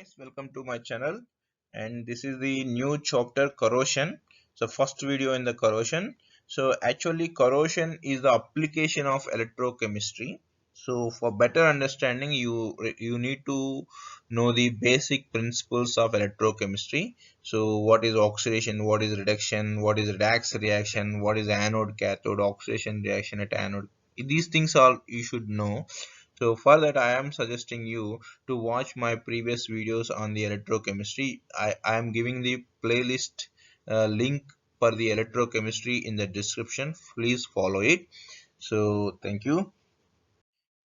Guys, welcome to my channel, and this is the new chapter corrosion. So first video in the corrosion. So actually corrosion is the application of electrochemistry. So for better understanding, you need to know the basic principles of electrochemistry. So what is oxidation, what is reduction, what is redox reaction, what is anode cathode, oxidation reaction at anode. These things all you should know. So for that I am suggesting you to watch my previous videos on the electrochemistry. I am giving the playlist link for the electrochemistry in the description. Please follow it. So thank you.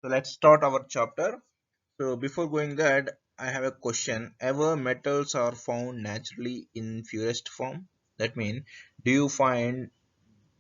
So let's start our chapter. So before going that, I have a question. Ever metals are found naturally in purest form? That means, do you find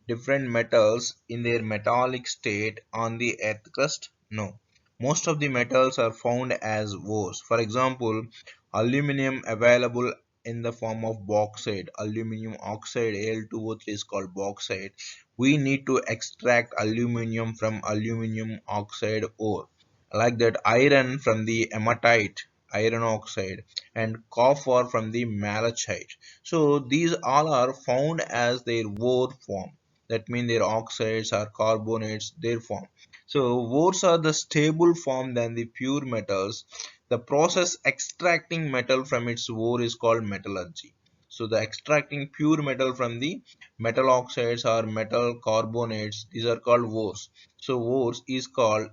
different metals in their metallic state on the earth crust? No. Most of the metals are found as ores. For example, aluminum available in the form of bauxite. Aluminum oxide Al2O3 is called bauxite. We need to extract aluminum from aluminum oxide ore. Like that, iron from the hematite, iron oxide, and copper from the malachite. So these all are found as their ore form. That means their oxides or carbonates their form. So ores are the stable form than the pure metals. The process extracting metal from its ore is called metallurgy. So the extracting pure metal from the metal oxides or metal carbonates, these are called ores. So ores is called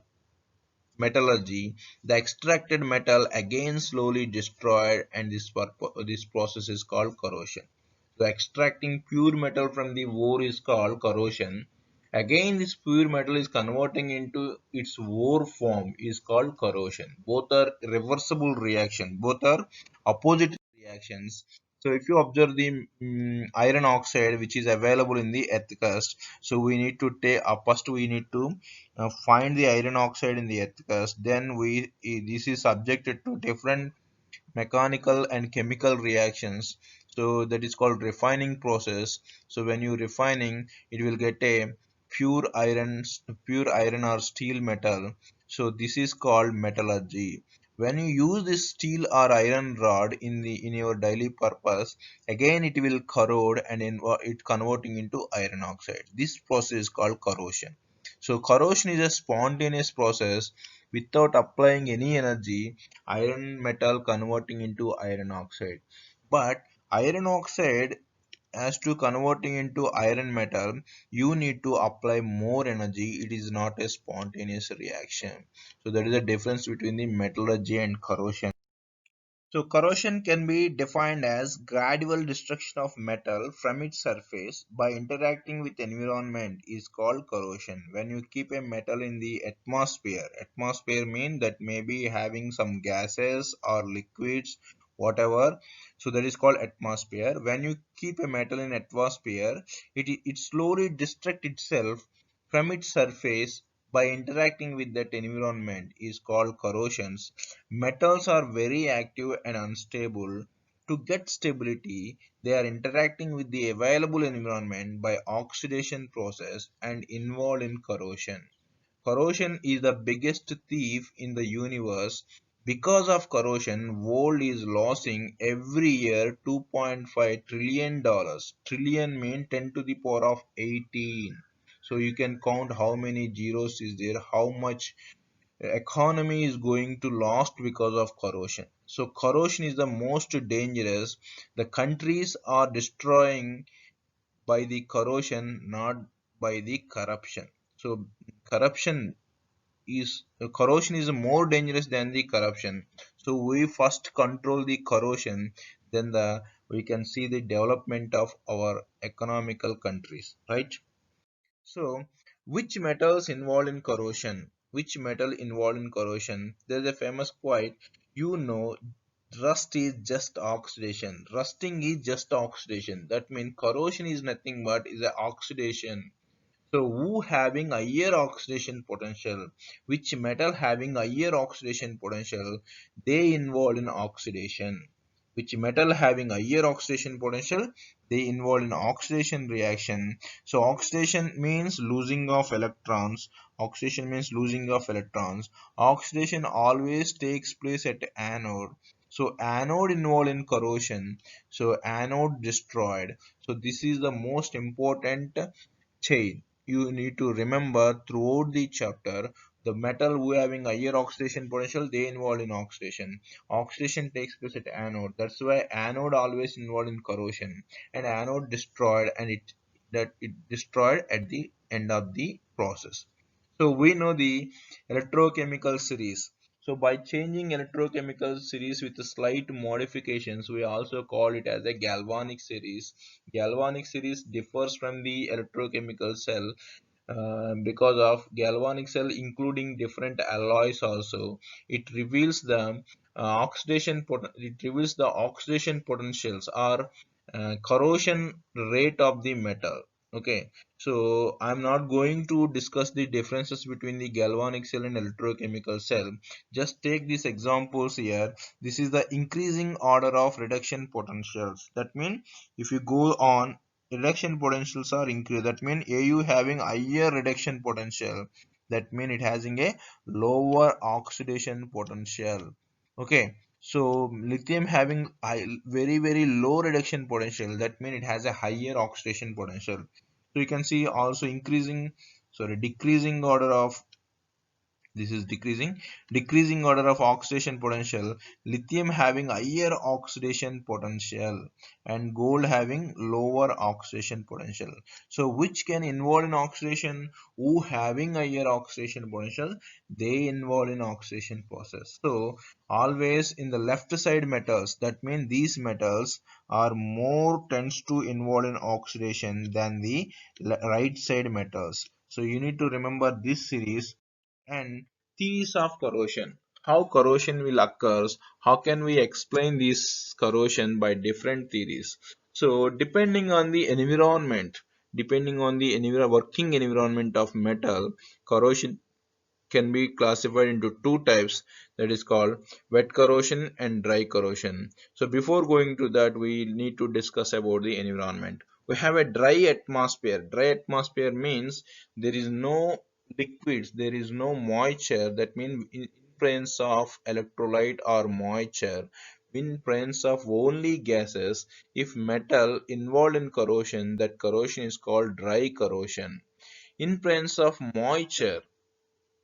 metallurgy. The extracted metal again slowly destroyed, and this process is called corrosion. So extracting pure metal from the ore is called corrosion. Again, this pure metal is converting into its ore form is called corrosion. Both are reversible reaction. Both are opposite reactions. So if you observe the iron oxide which is available in the earth crust, so we need to take first we need to find the iron oxide in the earth crust. Then this is subjected to different mechanical and chemical reactions, so that is called refining process. So when you refining, it will get a pure iron or steel metal. So this is called metallurgy. When you use this steel or iron rod in your daily purpose, again it will corrode and it converting into iron oxide. This process is called corrosion. So corrosion is a spontaneous process without applying any energy, iron metal converting into iron oxide. But iron oxide, as to converting into iron metal, you need to apply more energy. It is not a spontaneous reaction. So that is the difference between the metallurgy and corrosion. So corrosion can be defined as gradual destruction of metal from its surface by interacting with environment is called corrosion. When you keep a metal in the atmosphere means that may be having some gases or liquids, whatever. So that is called atmosphere. When you keep a metal in atmosphere, it slowly destruct itself from its surface by interacting with that environment is called corrosions. Metals are very active and unstable. To get stability, they are interacting with the available environment by oxidation process and involved in corrosion. Corrosion is the biggest thief in the universe. Because of corrosion, world is losing every year $2.5 trillion. Trillion mean 10 to the power of 18. So you can count how many zeros is there, how much economy is going to lost because of corrosion. So corrosion is the most dangerous. The countries are destroying by the corrosion, not by the corruption. So corruption corrosion is more dangerous than the corruption. So we first control the corrosion, then we can see the development of our economical countries, right? So, which metals involved in corrosion? Which metal involved in corrosion? There's a famous quote, you know, rust is just oxidation. Rusting is just oxidation. That means corrosion is nothing but is a oxidation. So, who having higher oxidation potential? Which metal having higher oxidation potential? They involved in oxidation. Which metal having higher oxidation potential? They involved in oxidation reaction. So oxidation means losing of electrons. Oxidation means losing of electrons. Oxidation always takes place at anode. So anode involved in corrosion, so anode destroyed. So this is the most important chain you need to remember throughout the chapter. The metal who having higher oxidation potential, they involved in oxidation. Oxidation takes place at anode. That's why anode always involved in corrosion, and anode destroyed, and it destroyed at the end of the process. So we know the electrochemical series. So by changing electrochemical series with slight modifications, we also call it as a galvanic series. Galvanic series differs from the electrochemical cell because of galvanic cell including different alloys also. It reveals the oxidation potentials or corrosion rate of the metal. Okay, so I'm not going to discuss the differences between the galvanic cell and electrochemical cell. Just take these examples here. This is the increasing order of reduction potentials. That means if you go on, reduction potentials are increased. That means AU having higher reduction potential. That means it having a lower oxidation potential. Okay, so lithium having very low reduction potential. That means it has a higher oxidation potential. So you can see also decreasing order of, this is decreasing order of oxidation potential. Lithium having higher oxidation potential and gold having lower oxidation potential. So which can involve in oxidation? Who having higher oxidation potential, they involve in oxidation process. So always in the left side metals, that means these metals are more tends to involve in oxidation than the right side metals. So you need to remember this series. And theories of corrosion. How corrosion will occur? How can we explain this corrosion by different theories? So depending on the environment, depending on the working environment of metal, corrosion can be classified into two types, that is called wet corrosion and dry corrosion. So before going to that, we need to discuss about the environment. We have a dry atmosphere. Dry atmosphere means there is no liquids, there is no moisture. That means in presence of electrolyte or moisture, in presence of only gases, if metal involved in corrosion, that corrosion is called dry corrosion. In presence of moisture,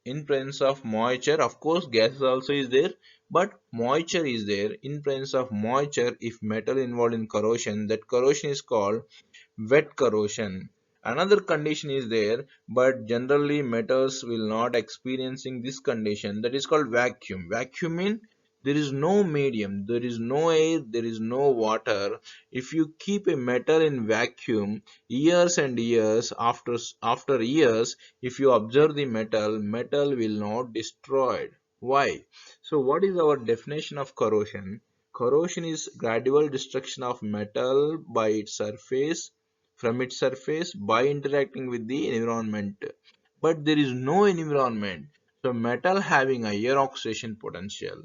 in presence of moisture, of course gases also is there, but moisture is there. In presence of moisture, if metal involved in corrosion, that corrosion is called wet corrosion. Another condition is there, but generally metals will not experiencing this condition, that is called vacuum. Vacuum means there is no medium, there is no air, there is no water. If you keep a metal in vacuum years and years, after years, if you observe the metal will not destroyed. Why? So what is our definition of corrosion? Corrosion is gradual destruction of metal by its surface, from its surface, by interacting with the environment. But there is no environment. So metal having higher oxidation potential,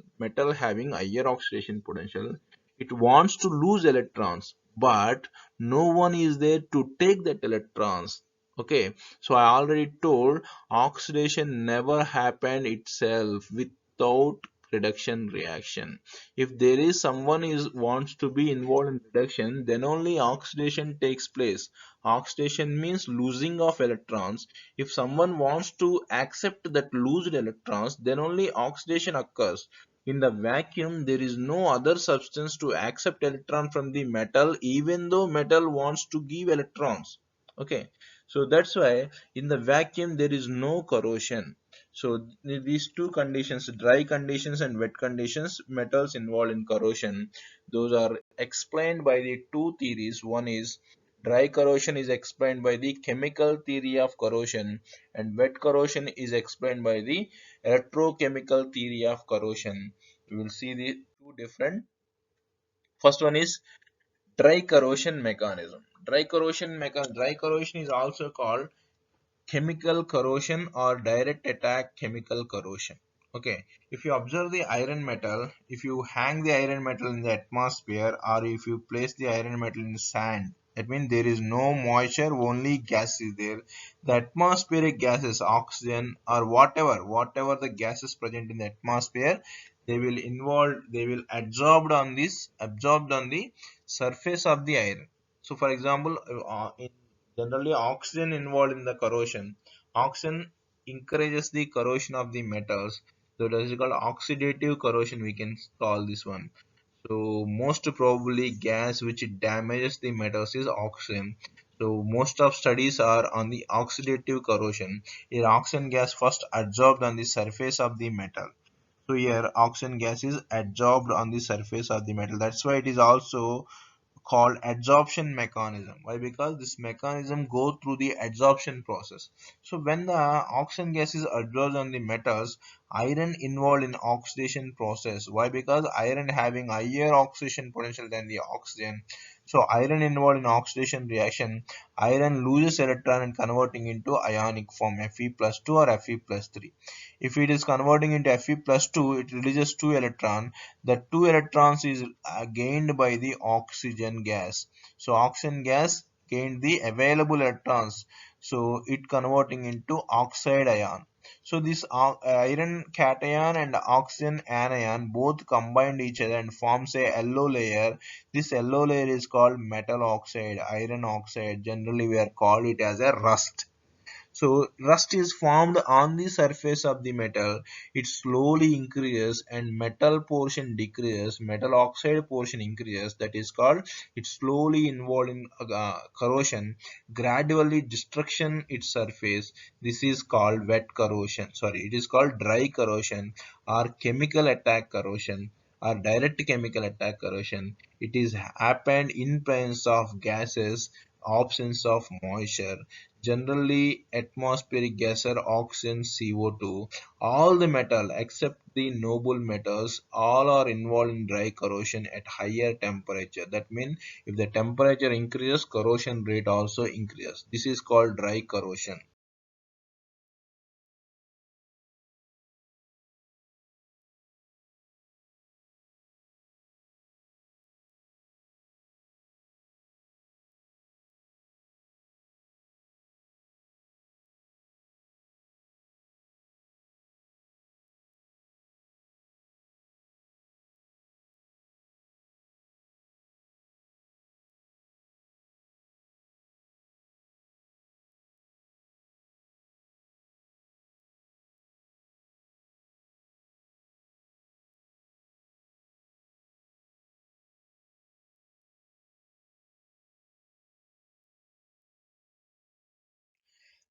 it wants to lose electrons, but no one is there to take that electrons. Okay, so I already told oxidation never happened itself without reduction reaction. If there is someone is wants to be involved in reduction, then only oxidation takes place. Oxidation means losing of electrons. If someone wants to accept that loosed electrons, then only oxidation occurs. In the vacuum, there is no other substance to accept electron from the metal, even though metal wants to give electrons. Okay, so that's why in the vacuum there is no corrosion. So these two conditions, dry conditions and wet conditions, metals involved in corrosion, those are explained by the two theories. One is dry corrosion is explained by the chemical theory of corrosion, and wet corrosion is explained by the electrochemical theory of corrosion. We will see the two different. First one is dry corrosion mechanism. Dry corrosion is also called chemical corrosion or direct attack chemical corrosion. Okay, if you observe the iron metal, if you hang the iron metal in the atmosphere, or if you place the iron metal in sand, that means there is no moisture, only gas is there. The atmospheric gases, oxygen or whatever the gases present in the atmosphere, they will absorbed on the surface of the iron. So for example, generally oxygen involved in the corrosion. Oxygen encourages the corrosion of the metals. So that is called oxidative corrosion, we can call this one. So most probably gas which damages the metals is oxygen. So most of studies are on the oxidative corrosion. Here oxygen gas first adsorbed on the surface of the metal. So here oxygen gas is adsorbed on the surface of the metal. That's why it is also called adsorption mechanism. Why? Because this mechanism go through the adsorption process. So when the oxygen gas is adsorbed on the metals, iron involved in oxidation process. Why? Because iron having higher oxidation potential than the oxygen. So iron involved in oxidation reaction, iron loses electron and converting into ionic form Fe plus 2 or Fe plus 3. If it is converting into Fe plus 2, it releases 2 electron. The 2 electrons is gained by the oxygen gas. So oxygen gas gained the available electrons. So it converting into oxide ion. So this iron cation and oxygen anion both combined each other and forms a yellow layer. This yellow layer is called metal oxide, iron oxide. Generally we are called it as a rust. So rust is formed on the surface of the metal. It slowly increases and metal portion decreases. Metal oxide portion increases. That is called, it slowly involved in corrosion. Gradually destruction its surface. This is called wet corrosion. Sorry, it is called dry corrosion or chemical attack corrosion or direct chemical attack corrosion. It is happened in presence of gases, absence of moisture. Generally, atmospheric gas are oxygen, CO2. All the metal except the noble metals, all are involved in dry corrosion at higher temperature. That means if the temperature increases, corrosion rate also increases. This is called dry corrosion.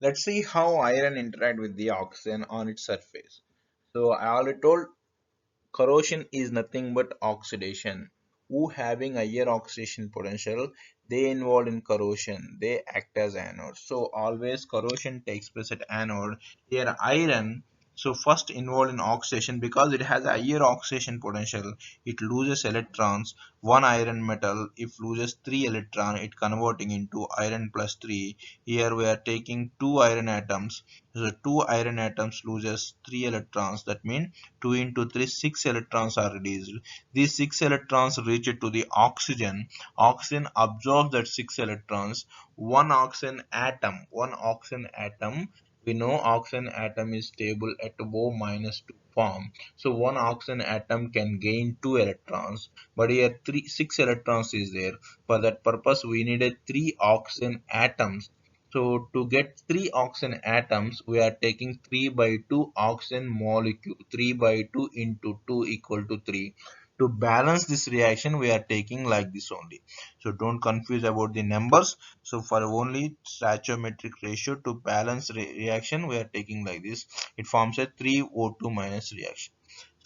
Let's see how iron interact with the oxygen on its surface. So I already told corrosion is nothing but oxidation. Who having higher oxidation potential, they involved in corrosion, they act as anodes. So always corrosion takes place at anode. Here iron, so first involved in oxidation because it has a higher oxidation potential. It loses electrons. One iron metal, if loses 3 electron, it converting into iron plus 3. Here we are taking 2 iron atoms. So 2 iron atoms loses 3 electrons. That means 2 into 3, 6 electrons are released. These 6 electrons reach to the oxygen. Oxygen absorbs that 6 electrons. One oxygen atom, we know oxygen atom is stable at O minus 2 form. So one oxygen atom can gain 2 electrons, but here 6 electrons is there. For that purpose we needed 3 oxygen atoms. So to get 3 oxygen atoms, we are taking 3 by 2 oxygen molecule. 3 by 2 into 2 equal to 3. To balance this reaction, we are taking like this only. So don't confuse about the numbers. So for only stoichiometric ratio to balance reaction, we are taking like this. It forms a 3O2 minus reaction.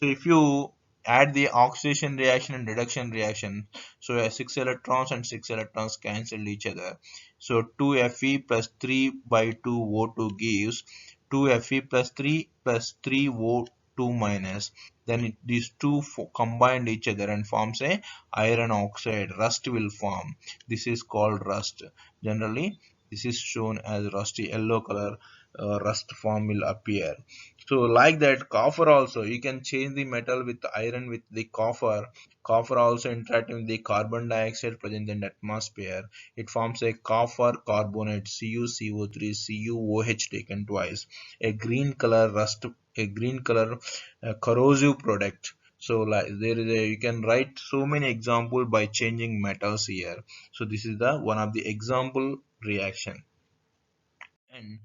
So if you add the oxidation reaction and reduction reaction, so 6 electrons and 6 electrons cancel each other. So 2Fe plus 3 by 2 O2 gives 2Fe plus 3 plus 3 O2 minus. Then these two combined each other and forms a iron oxide. Rust will form. This is called rust. Generally, this is shown as rusty yellow color. Rust form will appear. So like that, copper also, you can change the metal with iron with the copper. Copper also interacting with the carbon dioxide present in the atmosphere. It forms a copper carbonate, CuCO3, CuOH taken twice. A green color rust, a green color corrosive product. So like there is a, you can write so many example by changing metals here. So this is the one of the example reaction. And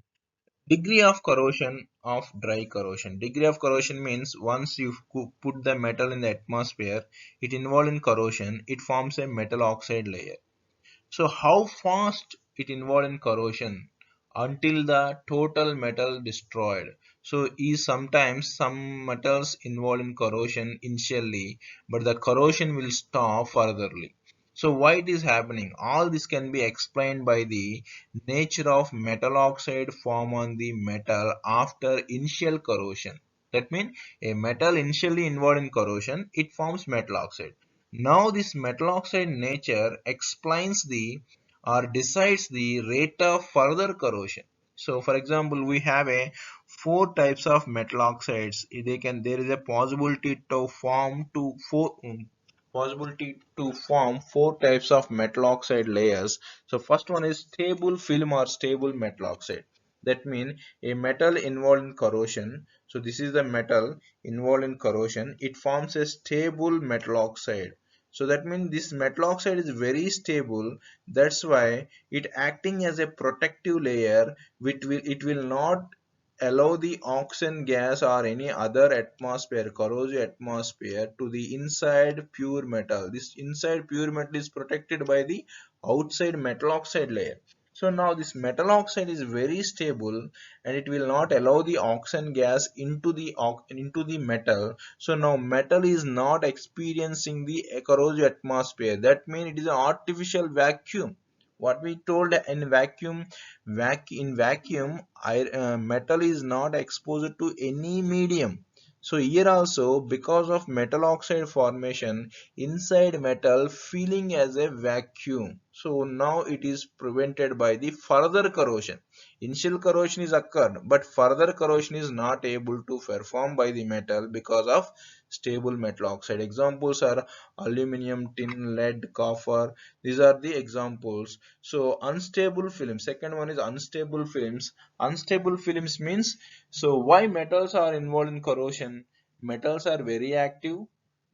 degree of corrosion of dry corrosion. Degree of corrosion means once you put the metal in the atmosphere, it involved in corrosion, it forms a metal oxide layer. So how fast it involved in corrosion until the total metal destroyed. So is sometimes some metals involved in corrosion initially, but the corrosion will stop furtherly. So why it is happening? All this can be explained by the nature of metal oxide form on the metal after initial corrosion. That means a metal initially involved in corrosion, it forms metal oxide. Now this metal oxide nature explains the or decides the rate of further corrosion. So for example, we have a four types of metal oxides. There is a possibility to form four types of metal oxide layers. So first one is stable film or stable metal oxide. That means a metal involved in corrosion. So this is the metal involved in corrosion. It forms a stable metal oxide. So that means this metal oxide is very stable. That's why it acting as a protective layer, which it will not allow the oxygen gas or any other atmosphere, corrosive atmosphere, to the inside pure metal. This inside pure metal is protected by the outside metal oxide layer. So now this metal oxide is very stable and it will not allow the oxygen gas into the metal. So now metal is not experiencing the corrosive atmosphere. That means it is an artificial vacuum. What we told in vacuum, metal is not exposed to any medium. So here also, because of metal oxide formation, inside metal feeling as a vacuum. So now it is prevented by the further corrosion. Initial corrosion is occurred, but further corrosion is not able to perform by the metal because of stable metal oxide. Examples are aluminum, tin, lead, copper. These are the examples. So unstable films. Second one is unstable films. Unstable films means, so why metals are involved in corrosion? Metals are very active.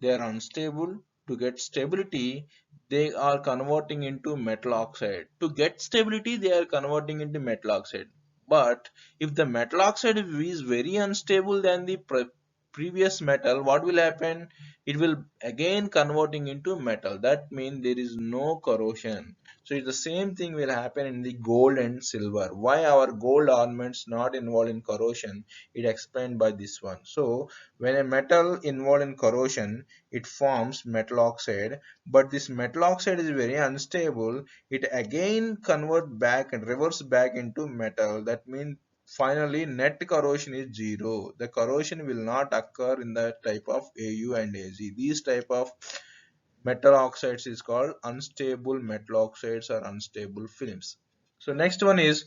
They are unstable. To get stability, they are converting into metal oxide. To get stability, they are converting into metal oxide. But if the metal oxide is very unstable than the previous metal, what will happen? It will again converting into metal. That means there is no corrosion. So it's the same thing will happen in the gold and silver. Why our gold ornaments not involved in corrosion? It explained by this one. So when a metal involved in corrosion, it forms metal oxide, but this metal oxide is very unstable. It again convert back and reverse back into metal. That means finally net corrosion is zero. The corrosion will not occur in the type of AU and AG. These type of metal oxides is called unstable metal oxides or unstable films. So next one is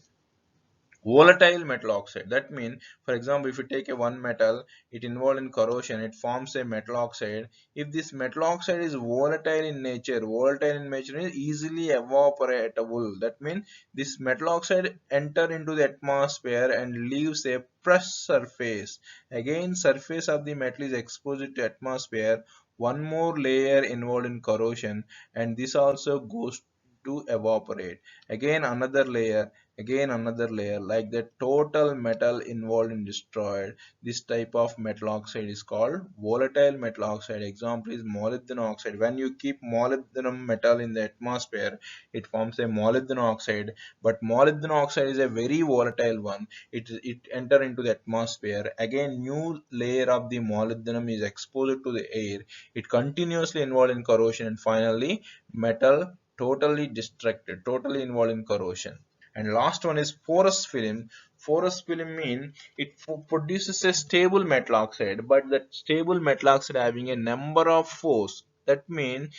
volatile metal oxide. That means, for example, if you take a one metal, it involved in corrosion, it forms a metal oxide. If this metal oxide is volatile in nature is easily evaporatable. That means this metal oxide enter into the atmosphere and leaves a pressed surface. Again, surface of the metal is exposed to atmosphere, one more layer involved in corrosion, and this also goes to evaporate. Again another layer, again another layer, like the total metal involved in destroyed. This type of metal oxide is called volatile metal oxide. Example is molybdenum oxide. When you keep molybdenum metal in the atmosphere, it forms a molybdenum oxide, but molybdenum oxide is a very volatile one. It enter into the atmosphere, again new layer of the molybdenum is exposed to the air, it continuously involved in corrosion, and finally metal totally destructed, totally involved in corrosion. And last one is porous film. Porous film mean it produces a stable metal oxide, but that stable metal oxide having a number of pores. That means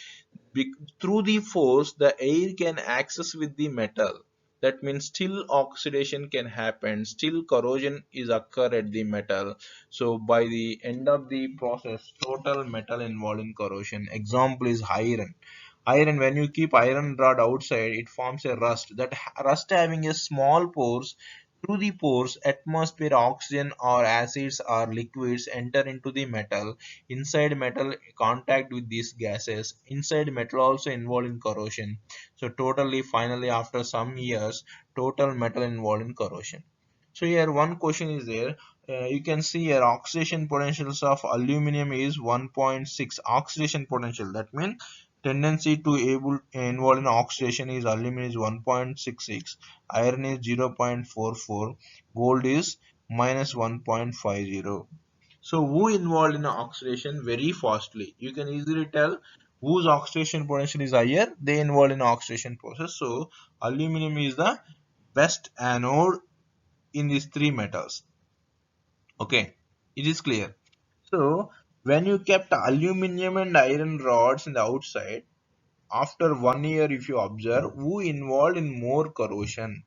through the pores the air can access with the metal. That means still oxidation can happen, still corrosion is occur at the metal. So by the end of the process, total metal involved in corrosion. Example is iron. Iron, when you keep iron rod outside, it forms a rust. That rust having a small pores, Through the pores, atmosphere oxygen or acids or liquids enter into the metal. Inside metal contact with these gases. Inside metal also involved in corrosion. So totally finally after some years, total metal involved in corrosion. So here one question is there. You can see here oxidation potentials of aluminum is 1.6 oxidation potential. That means tendency to able involve in oxidation is aluminum is 1.66, iron is 0.44, gold is minus 1.50. So who involved in oxidation very fastly? You can easily tell whose oxidation potential is higher, they involved in oxidation process. So aluminum is the best anode in these three metals. Okay, it is clear. So when you kept aluminum and iron rods in the outside, after 1 year if you observe, who involved in more corrosion?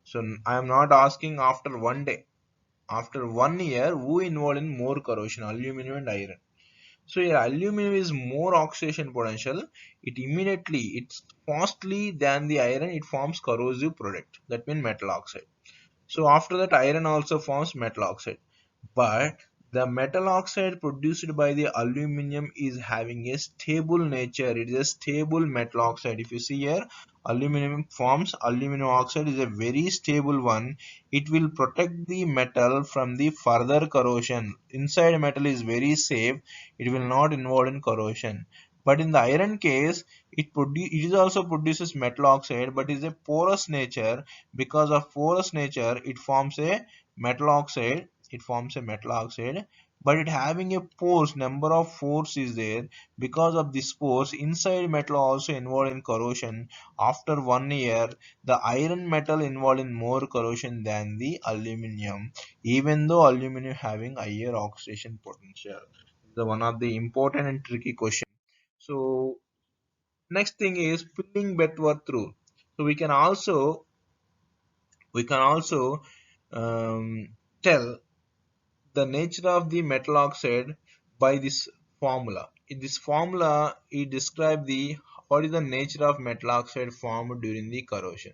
So I am not asking after 1 day. After 1 year, who involved in more corrosion? Aluminum and iron. So here aluminum is more oxidation potential. It's fastly than the iron. It forms corrosive product. That means metal oxide. So after that iron also forms metal oxide. But the metal oxide produced by the aluminum is having a stable nature. It is a stable metal oxide. If you see here, aluminum forms aluminum oxide is a very stable one. It will protect the metal from the further corrosion. Inside metal is very safe. It will not involve in corrosion. But in the iron case, it is also produces metal oxide, but is a porous nature. Because of porous nature, it forms a metal oxide, but it having a pores, number of pores is there. Because of these pores, inside metal also involved in corrosion. After 1 year, the iron metal involved in more corrosion than the aluminum, even though aluminum having higher oxidation potential. The one of the important and tricky question. So next thing is filling Betworth rule. So we can also tell the nature of the metal oxide by this formula. In this formula, it describes the what is the nature of metal oxide formed during the corrosion.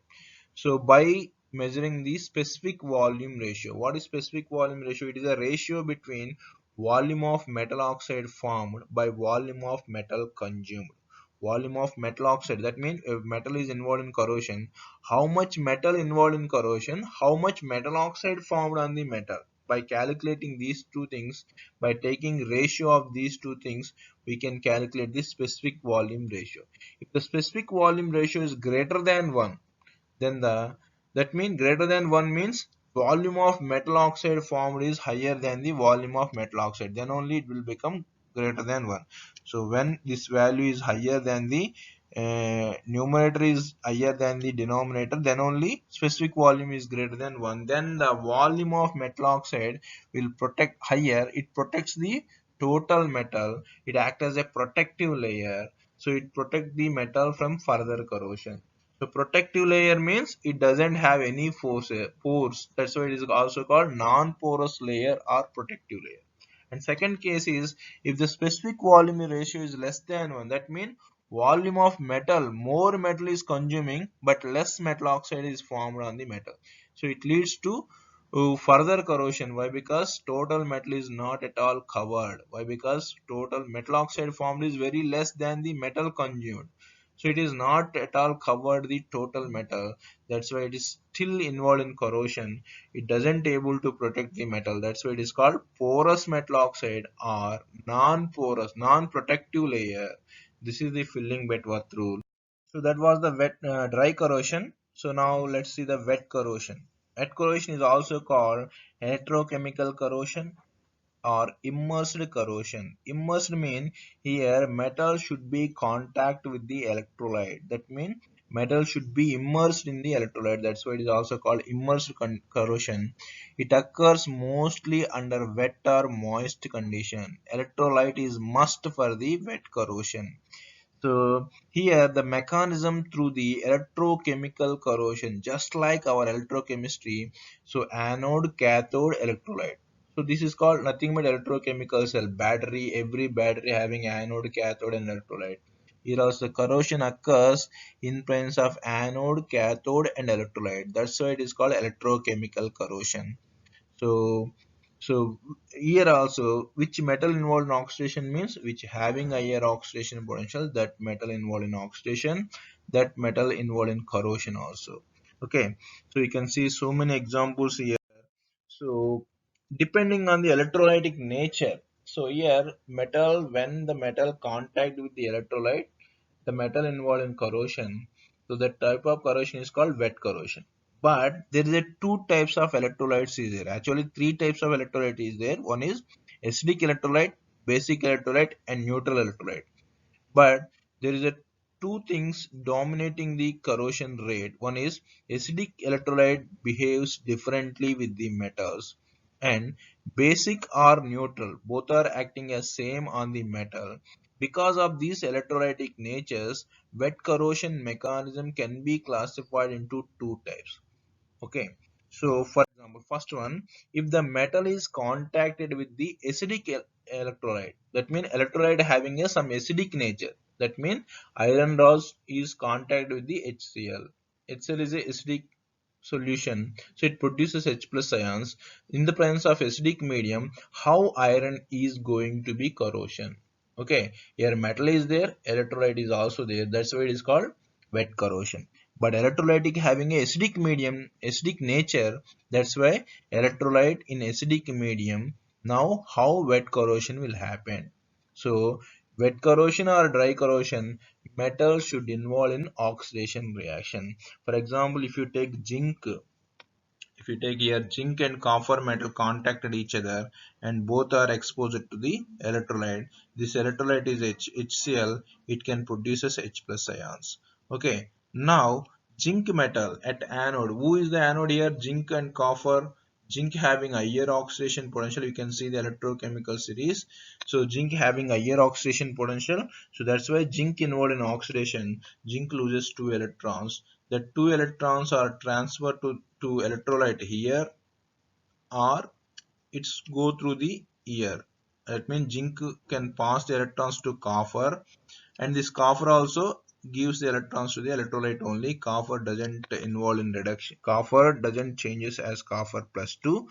So by measuring the specific volume ratio, what is specific volume ratio? It is a ratio between volume of metal oxide formed by volume of metal consumed. Volume of metal oxide, that means if metal is involved in corrosion, how much metal involved in corrosion, how much metal oxide formed on the metal. By calculating these two things, by taking ratio of these two things, we can calculate the specific volume ratio. If the specific volume ratio is greater than 1, then that means greater than 1 means volume of metal oxide formed is higher than the volume of metal oxide, then only it will become greater than 1. So when this value is higher than the numerator is higher than the denominator, then only specific volume is greater than 1. Then the volume of metal oxide will protect higher. It protects the total metal. It acts as a protective layer, so it protects the metal from further corrosion. So protective layer means it doesn't have any pores. That's why it is also called non-porous layer or protective layer. And second case is if the specific volume ratio is less than 1, that means volume of metal, more metal is consuming but less metal oxide is formed on the metal. So it leads to further corrosion. Why? Because total metal is not at all covered. Why? Because total metal oxide formed is very less than the metal consumed. So it is not at all covered the total metal. That's why it is still involved in corrosion. It doesn't able to protect the metal. That's why it is called porous metal oxide or non-porous, non-protective layer. This is the filling Betworth rule. So that was the dry corrosion. So now let's see the wet corrosion. Wet corrosion is also called electrochemical corrosion or immersed corrosion. Immersed mean here metal should be contact with the electrolyte. That means metal should be immersed in the electrolyte. That's why it is also called immersed corrosion. It occurs mostly under wet or moist condition. Electrolyte is must for the wet corrosion. So here the mechanism through the electrochemical corrosion, just like our electrochemistry. So anode, cathode, electrolyte. So this is called nothing but electrochemical cell. Battery, every battery having anode, cathode, and electrolyte. Here also corrosion occurs in presence of anode, cathode and electrolyte. That's why it is called electrochemical corrosion. So, so here also, which metal involved in oxidation means which having higher oxidation potential, that metal involved in oxidation, that metal involved in corrosion also. Okay, so you can see so many examples here. So depending on the electrolytic nature, so here metal, when the metal contact with the electrolyte, the metal involved in corrosion, so that type of corrosion is called wet corrosion. But there is a two types of electrolytes is there. Actually three types of electrolyte is there. One is acidic electrolyte, basic electrolyte and neutral electrolyte. But there is a two things dominating the corrosion rate. One is acidic electrolyte behaves differently with the metals, and basic or neutral, both are acting as same on the metal. Because of these electrolytic natures, wet corrosion mechanism can be classified into two types. Okay, so for example, first one, if the metal is contacted with the acidic electrolyte, that means electrolyte having a some acidic nature, that means iron rods is contact with the HCl. HCl is a acidic solution, so it produces H plus ions. In the presence of acidic medium, how iron is going to be corrosion? Okay, here metal is there, electrolyte is also there, that's why it is called wet corrosion. But electrolytic having a acidic medium, acidic nature, that's why electrolyte in acidic medium. Now how wet corrosion will happen? So wet corrosion or dry corrosion, metal should involve in oxidation reaction. For example, if you take here zinc and copper metal contacted each other and both are exposed to the electrolyte, this electrolyte is HCl, it can produces H plus ions. Okay, now zinc metal at anode, who is the anode here? Zinc and copper. Zinc having higher oxidation potential, you can see the electrochemical series. So zinc having higher oxidation potential, so that's why zinc involved in oxidation, zinc loses two electrons. The two electrons are transferred to electrolyte here, or it's go through the ear. That means zinc can pass the electrons to copper, and this copper also gives the electrons to the electrolyte only. Copper doesn't involve in reduction, copper doesn't changes as copper plus 2.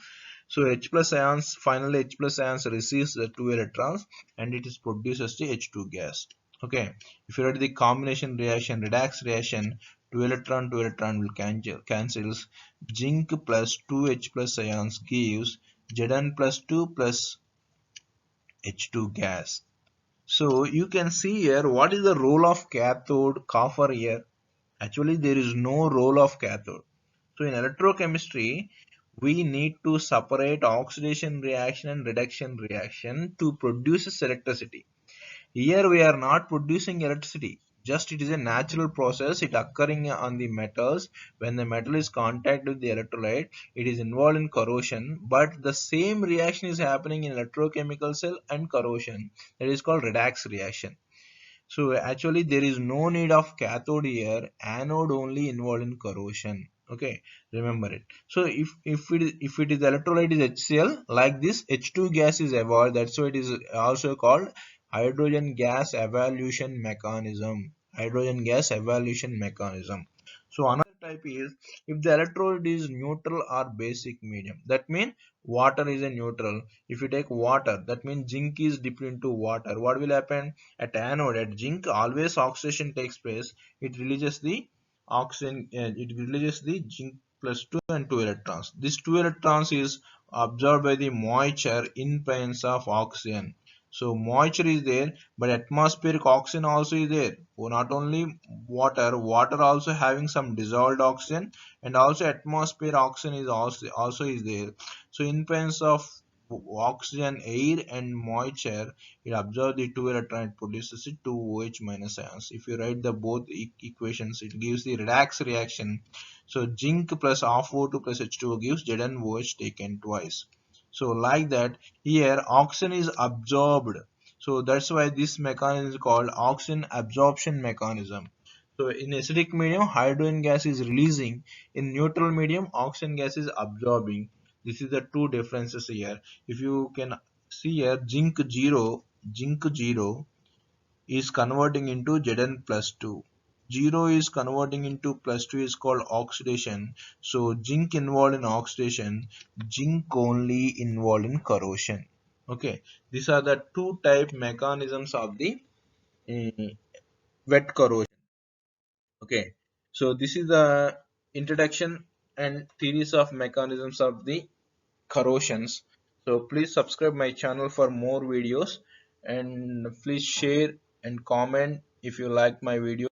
So H plus ions, finally H plus ions receives the two electrons and it is produces the H2 gas. Okay, if you write the combination reaction, redox reaction, two electron will cancels. Zinc plus 2 H plus ions gives Zn plus 2 plus H2 gas. So you can see here what is the role of cathode copper here. Actually there is no role of cathode. So in electrochemistry we need to separate oxidation reaction and reduction reaction to produce electricity. Here we are not producing electricity, just it is a natural process, it occurring on the metals. When the metal is contact with the electrolyte, it is involved in corrosion, but the same reaction is happening in electrochemical cell and corrosion, that is called redox reaction. So actually there is no need of cathode here, anode only involved in corrosion. Okay, remember it. So if it is electrolyte is HCl, like this H2 gas is evolved. That's why it is also called hydrogen gas evolution mechanism. Hydrogen gas evolution mechanism. So another type is if the electrolyte is neutral or basic medium. That means water is a neutral. If you take water, that means zinc is dipped into water. What will happen? At anode, at zinc, always oxidation takes place. It releases the oxygen. It releases the zinc plus 2 and 2 electrons. This 2 electrons is absorbed by the moisture in presence of oxygen. So moisture is there, but atmospheric oxygen also is there. Oh, not only water, water also having some dissolved oxygen, and also atmosphere oxygen is also is there. So in presence of oxygen, air and moisture, it absorbs the two electron, it produces it two OH minus ions. If you write the both equations, it gives the redox reaction. So zinc plus R4 plus H2O gives ZnOH taken twice. So like that, here oxygen is absorbed. So that's why this mechanism is called oxygen absorption mechanism. So in acidic medium, hydrogen gas is releasing. In neutral medium, oxygen gas is absorbing. This is the two differences here. If you can see here, zinc 0, is converting into Zn plus 2. 0 is converting into plus 2 is called oxidation. So zinc involved in oxidation, zinc only involved in corrosion. Okay, these are the two type mechanisms of the wet corrosion. Okay, so this is the introduction and theories of mechanisms of the corrosions. So please subscribe my channel for more videos, and please share and comment if you like my video.